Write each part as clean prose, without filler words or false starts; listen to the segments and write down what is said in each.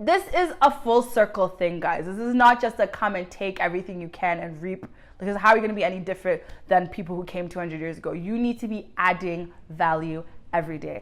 this is a full circle thing, guys. This is not just a come and take everything you can and reap, because how are you going to be any different than people who came 200 years ago? You need to be adding value every day.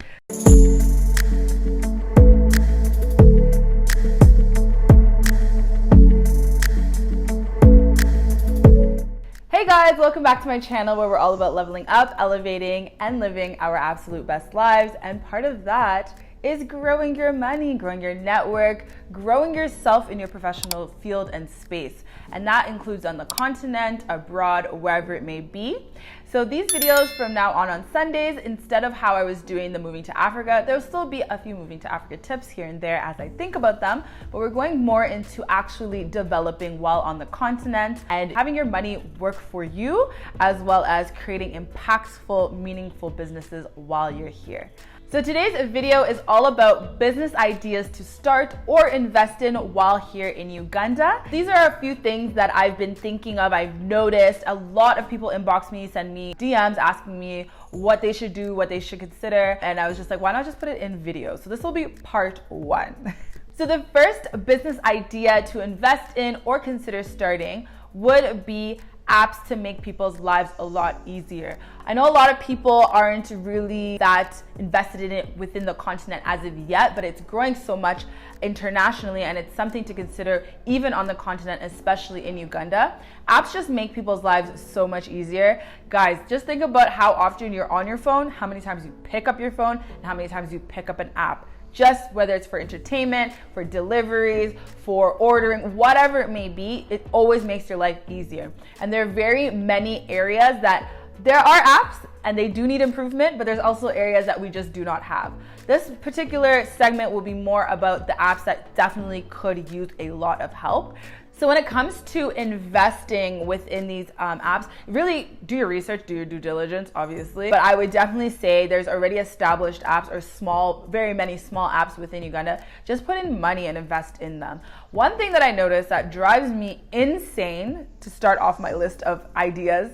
Hey guys, welcome back to my channel where we're all about leveling up, elevating, and living our absolute best lives. And part of that is growing your money, growing your network, growing yourself in your professional field and space. And that includes on the continent, abroad, wherever it may be. So these videos from now on Sundays, instead of how I was doing the moving to Africa, there'll still be a few moving to Africa tips here and there as I think about them, but we're going more into actually developing while on the continent and having your money work for you, as well as creating impactful, meaningful businesses while you're here. So today's video is all about business ideas to start or invest in while here in Uganda. These are a few things that I've been thinking of. I've noticed a lot of people inbox me, send me DMs asking me what they should do, what they should consider. And I was just like, why not just put it in video? So this will be part one. So the first business idea to invest in or consider starting would be apps to make people's lives a lot easier. I know a lot of people aren't really that invested in it within the continent as of yet, but it's growing so much internationally and it's something to consider even on the continent, especially in Uganda. Apps just make people's lives so much easier. Guys, just think about how often you're on your phone, how many times you pick up your phone, and how many times you pick up an app. Just whether it's for entertainment, for deliveries, for ordering, whatever it may be, it always makes your life easier. And there are very many areas that there are apps and they do need improvement, but there's also areas that we just do not have. This particular segment will be more about the apps that definitely could use a lot of help. So when it comes to investing within these apps, really do your research, do your due diligence, obviously. But I would definitely say there's already established apps or very many small apps within Uganda. Just put in money and invest in them. One thing that I noticed that drives me insane to start off my list of ideas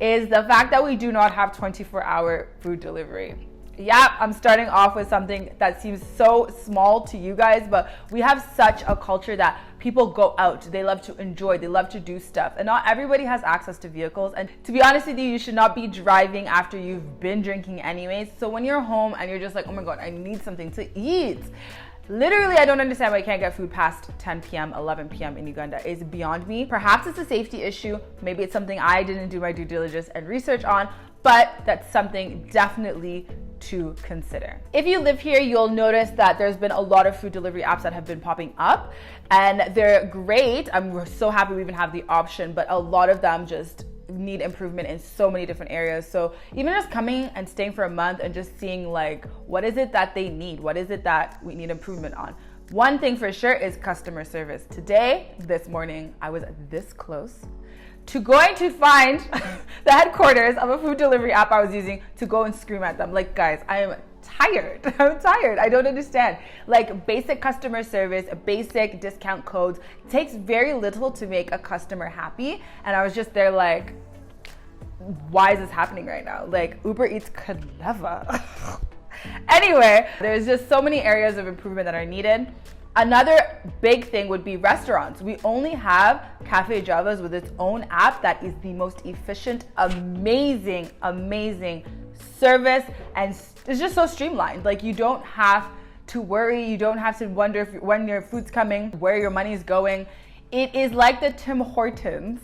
is the fact that we do not have 24-hour food delivery. Yeah, I'm starting off with something that seems so small to you guys, but we have such a culture that people go out, they love to enjoy, they love to do stuff, and not everybody has access to vehicles. And to be honest with you, you should not be driving after you've been drinking anyways. So when you're home and you're just like, oh my God, I need something to eat. Literally, I don't understand why you can't get food past 10 p.m., 11 p.m. in Uganda. It's beyond me. Perhaps it's a safety issue. Maybe it's something I didn't do my due diligence and research on, but that's something definitely to consider. If you live here, you'll notice that there's been a lot of food delivery apps that have been popping up and they're great. I'm so happy we even have the option, but a lot of them just need improvement in so many different areas. So even just coming and staying for a month and just seeing like, what is it that they need? What is it that we need improvement on? One thing for sure is customer service. This morning, I was this close to going to find the headquarters of a food delivery app I was using to go and scream at them. Like, guys, I am tired. I'm tired. I don't understand. Like, basic customer service, basic discount codes, it takes very little to make a customer happy. And I was just there like, why is this happening right now? Like, Uber Eats could never. Anyway, there's just so many areas of improvement that are needed. Another big thing would be restaurants. We only have Cafe Java's with its own app that is the most efficient, amazing service, and it's just so streamlined. Like, you don't have to worry, you don't have to wonder when your food's coming, where your money is going. It is like the Tim Hortons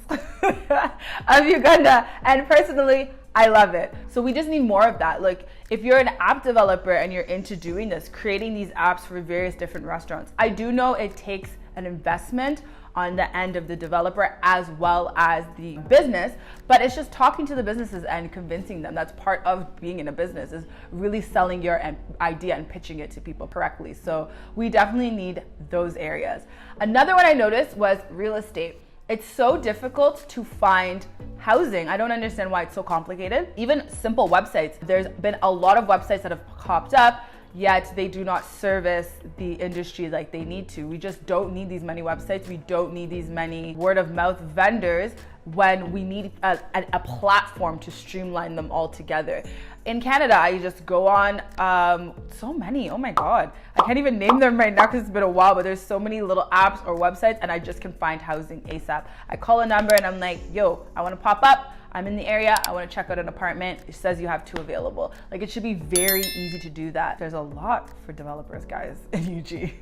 of Uganda, and personally, I love it. So we just need more of that. Like, if you're an app developer and you're into doing this, creating these apps for various different restaurants, I do know it takes an investment on the end of the developer as well as the business, but it's just talking to the businesses and convincing them. That's part of being in a business, is really selling your idea and pitching it to people correctly. So we definitely need those areas. Another one I noticed was real estate. It's so difficult to find housing. I don't understand why it's so complicated. Even simple websites. There's been a lot of websites that have popped up. yet they do not service the industry like they need to. We just don't need these many websites. We don't need these many word of mouth vendors when we need a platform to streamline them all together. In Canada, I just go on so many, oh my God. I can't even name them right now because it's been a while, but there's so many little apps or websites and I just can find housing ASAP. I call a number and I'm like, yo, I want to pop up. I'm in the area, I want to check out an apartment. It says you have 2 available. Like, it should be very easy to do that. There's a lot for developers, guys, in UG.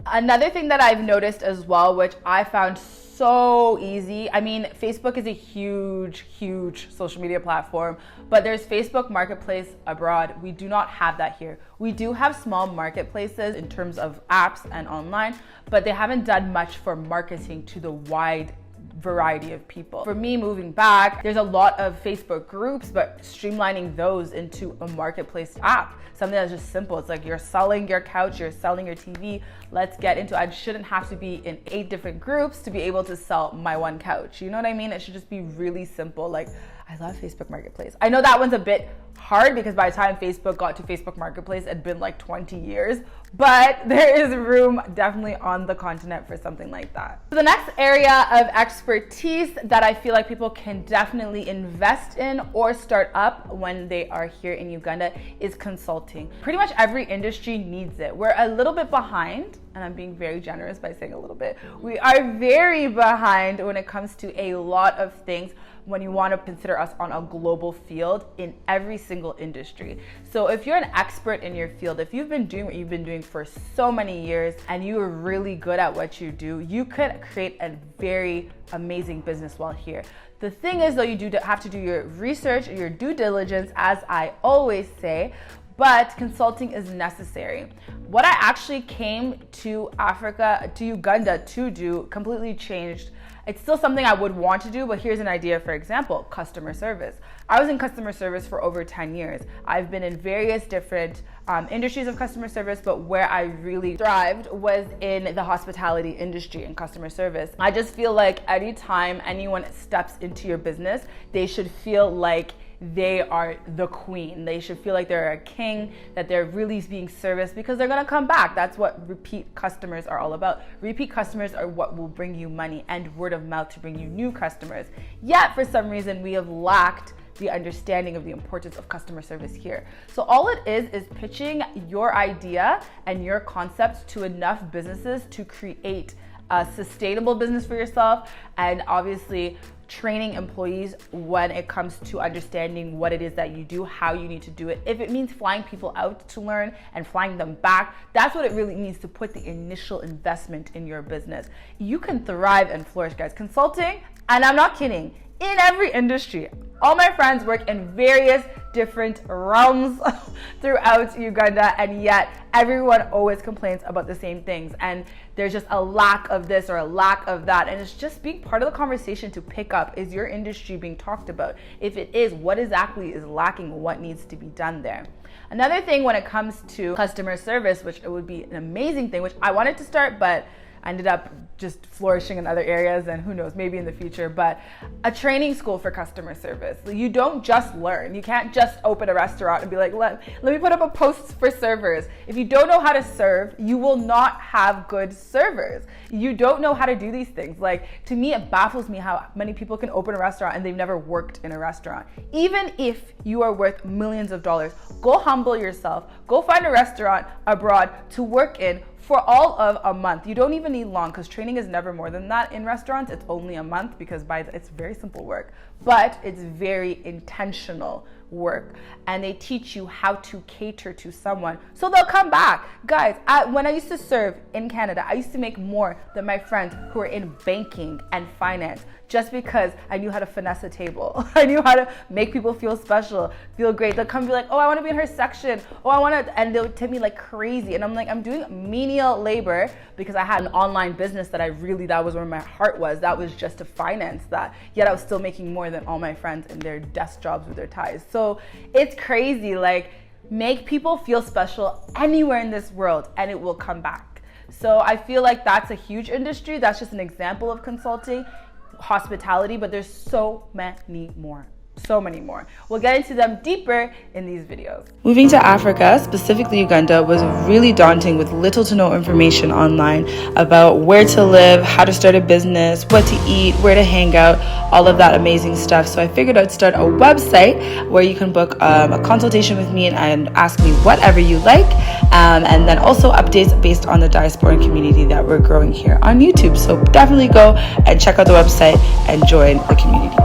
Another thing that I've noticed as well, which I found so easy. I mean, Facebook is a huge social media platform, but there's Facebook Marketplace abroad. We do not have that here. We do have small marketplaces in terms of apps and online, but they haven't done much for marketing to the wide variety of people. For me, moving back, there's a lot of Facebook groups, but streamlining those into a marketplace app, something that's just simple. It's like, you're selling your couch, you're selling your TV. Let's get into it. I shouldn't have to be in 8 different groups to be able to sell my one couch. You know what I mean? It should just be really simple. Like, I love Facebook Marketplace. I know that one's a bit hard because by the time Facebook got to Facebook Marketplace, it'd been like 20 years, but there is room definitely on the continent for something like that. So the next area of expertise that I feel like people can definitely invest in or start up when they are here in Uganda is consulting. Pretty much every industry needs it. We're a little bit behind, and I'm being very generous by saying a little bit. We are very behind when it comes to a lot of things when you want to consider us on a global field in every single industry. So if you're an expert in your field, if you've been doing what you've been doing for so many years and you are really good at what you do, you could create a very amazing business while here. The thing is though, you do have to do your research, your due diligence, as I always say, but consulting is necessary. What I actually came to Africa, to Uganda to do completely changed. It's still something I would want to do, but here's an idea, for example, customer service. I was in customer service for over 10 years. I've been in various different industries of customer service, but where I really thrived was in the hospitality industry and customer service. I just feel like anytime anyone steps into your business, they should feel like they are the queen. They should feel like they're a king, that they're really being serviced because they're gonna come back. That's what repeat customers are all about. Repeat customers are what will bring you money and word of mouth to bring you new customers. Yet for some reason we have lacked the understanding of the importance of customer service here. So all it is pitching your idea and your concept to enough businesses to create a sustainable business for yourself, and obviously training employees when it comes to understanding what it is that you do, how you need to do it. If it means flying people out to learn and flying them back, that's what it really means to put the initial investment in your business. You can thrive and flourish, guys. Consulting, and I'm not kidding, in every industry. All my friends work in various different realms throughout Uganda, and yet everyone always complains about the same things. And there's just a lack of this or a lack of that. And it's just being part of the conversation to pick up, is your industry being talked about? If it is, what exactly is lacking? What needs to be done there? Another thing when it comes to customer service, which it would be an amazing thing, which I wanted to start, but I ended up just flourishing in other areas, and who knows, maybe in the future, but a training school for customer service. You don't just learn. You can't just open a restaurant and be like, let me put up a post for servers. If you don't know how to serve, you will not have good servers. You don't know how to do these things. Like, to me, it baffles me how many people can open a restaurant and they've never worked in a restaurant. Even if you are worth millions of dollars, go humble yourself. Go find a restaurant abroad to work in for all of a month. You don't even need long, because training is never more than that. In restaurants, it's only a month because it's very simple work, but it's very intentional work, and they teach you how to cater to someone so they'll come back. Guys, when I used to serve in Canada, I used to make more than my friends who are in banking and finance, just because I knew how to finesse a table. I knew how to make people feel special, feel great. They'll come and be like, oh, I want to be in her section. Oh, I want to, and they'll tip me like crazy. And I'm like, I'm doing menial labor because I had an online business that was where my heart was. That was just to finance that. Yet I was still making more than all my friends in their desk jobs with their ties. So it's crazy. Like, make people feel special anywhere in this world and it will come back. So I feel like that's a huge industry. That's just an example of consulting. Hospitality, but there's so many more. so many more. We'll get into them deeper in these videos. Moving to Africa, specifically Uganda, was really daunting with little to no information online about where to live, how to start a business, what to eat, where to hang out, all of that amazing stuff. So I figured I'd start a website where you can book a consultation with me and ask me whatever you like, and then also updates based on the diaspora community that we're growing here on YouTube. So definitely go and check out the website and join the community.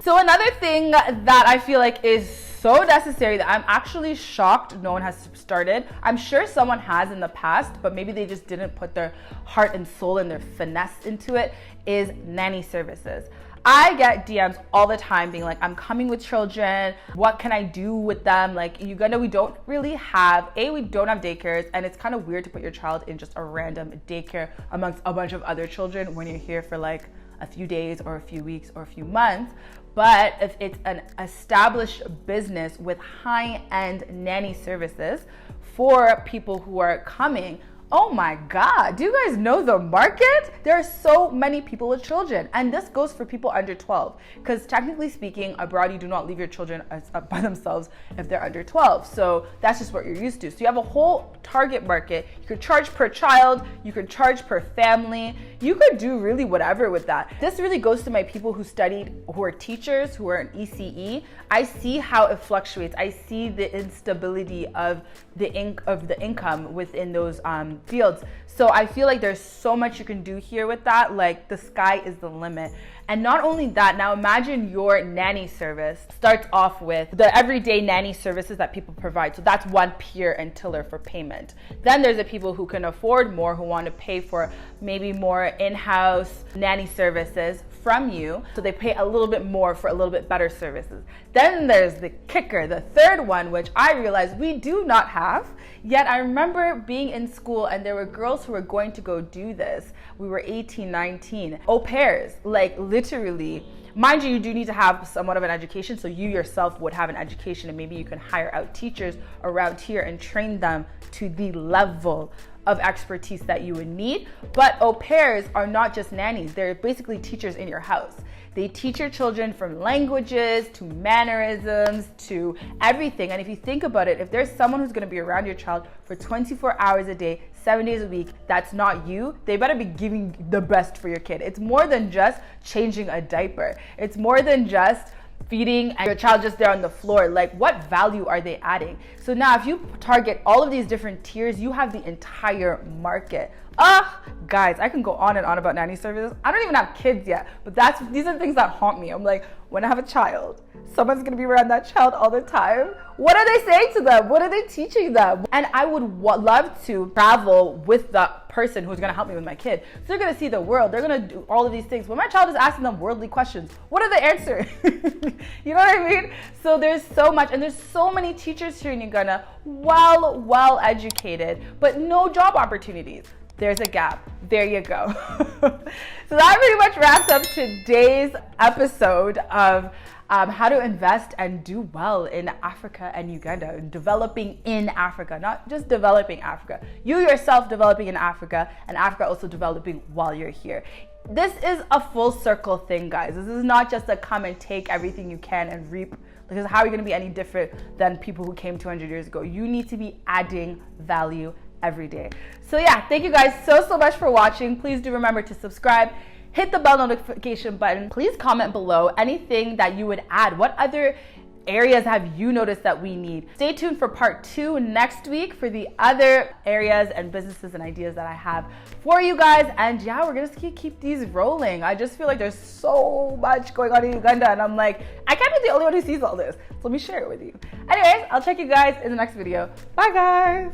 So another thing that I feel like is so necessary that I'm actually shocked no one has started. I'm sure someone has in the past, but maybe they just didn't put their heart and soul and their finesse into it, is nanny services. I get DMs all the time being like, I'm coming with children. What can I do with them? Like in Uganda, we don't really have, we don't have daycares, and it's kind of weird to put your child in just a random daycare amongst a bunch of other children when you're here for like a few days or a few weeks or a few months. But if it's an established business with high-end nanny services for people who are coming, oh my God, do you guys know the market? There are so many people with children, and this goes for people under 12, because technically speaking, abroad you do not leave your children by themselves if they're under 12. So that's just what you're used to. So you have a whole target market. You could charge per child, you could charge per family, you could do really whatever with that. This really goes to my people who studied, who are teachers, who are in ECE. I see how it fluctuates. I see the instability of the income within those fields. So I feel like there's so much you can do here with that. Like the sky is the limit. And not only that, now imagine your nanny service starts off with the everyday nanny services that people provide. So that's one peer and tiller for payment. Then there's the people who can afford more, who want to pay for maybe more in-house nanny services from you. So they pay a little bit more for a little bit better services. Then there's the kicker, the third one, which I realized we do not have. Yet I remember being in school and there were girls who were going to go do this. We were 18, 19. Au pairs, like literally. Mind you, you do need to have somewhat of an education, so you yourself would have an education, and maybe you can hire out teachers around here and train them to the level of expertise that you would need. But au pairs are not just nannies, they're basically teachers in your house. They teach your children from languages to mannerisms to everything. And if you think about it, if there's someone who's going to be around your child for 24 hours a day, 7 days a week, that's not you, they better be giving the best for your kid. It's more than just changing a diaper. It's more than just feeding and your child just there on the floor. Like, what value are they adding? So now if you target all of these different tiers, you have the entire market. Guys, I can go on and on about nanny services. I don't even have kids yet, but these are the things that haunt me. I'm like, when I have a child, someone's gonna be around that child all the time. What are they saying to them? What are they teaching them? And I would love to travel with the person who's gonna help me with my kid. So they're gonna see the world. They're gonna do all of these things. When my child is asking them worldly questions, what are they answering? You know what I mean? So there's so much, and there's so many teachers here in Uganda, well educated, but no job opportunities. There's a gap. There you go. So that pretty much wraps up today's episode of how to invest and do well in Africa and Uganda, developing in Africa, not just developing Africa. You yourself developing in Africa, and Africa also developing while you're here. This is a full circle thing, guys. This is not just a come and take everything you can and reap, because how are you going to be any different than people who came 200 years ago? You need to be adding value every day. So yeah, thank you guys so much for watching. Please do remember to subscribe, hit the bell notification button. Please comment below anything that you would add. What other areas have you noticed that we need? Stay tuned for part 2 next week for the other areas and businesses and ideas that I have for you guys. And yeah, we're gonna keep these rolling. I just feel like there's so much going on in Uganda, and I'm like, I can't be the only one who sees all this. So let me share it with you. Anyways, I'll check you guys in the next video. Bye guys.